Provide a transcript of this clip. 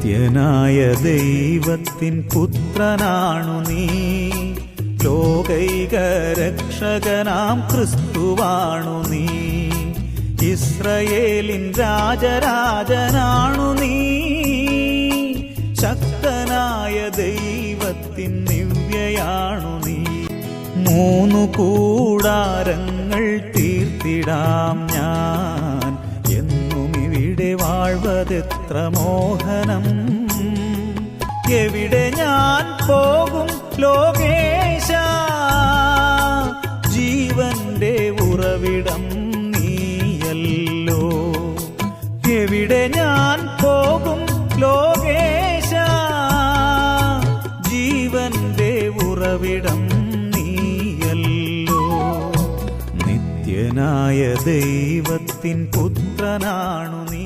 നിത്യനായ ദൈവത്തിൻ പുത്രനാണു നീ, ലോകൈക രക്ഷകനാം ക്രിസ്തുവാണു നീ, ഇസ്രയേലിൻ രാജരാജനാണു നീ, ശക്തനായ ദൈവത്തിൻ ദിവ്യയാണു നീ. മൂന്നു കൂടാരങ്ങൾ തീർത്തിടാം ഞാൻ, എന്നും ഇവിടെ വാഴ്വതെത്ര മോഹനം. എവിടെ ഞാൻ പോകും ലോകേശ, ജീവന്റെ ഉറവിടം നീയല്ലോ. എവിടെ ഞാൻ പോകും ലോകേശ, ജീവന്റെ ഉറവിടം നീയല്ലോ. നിത്യനായ ദൈവത്തിൻ പുത്രനാണു നീ.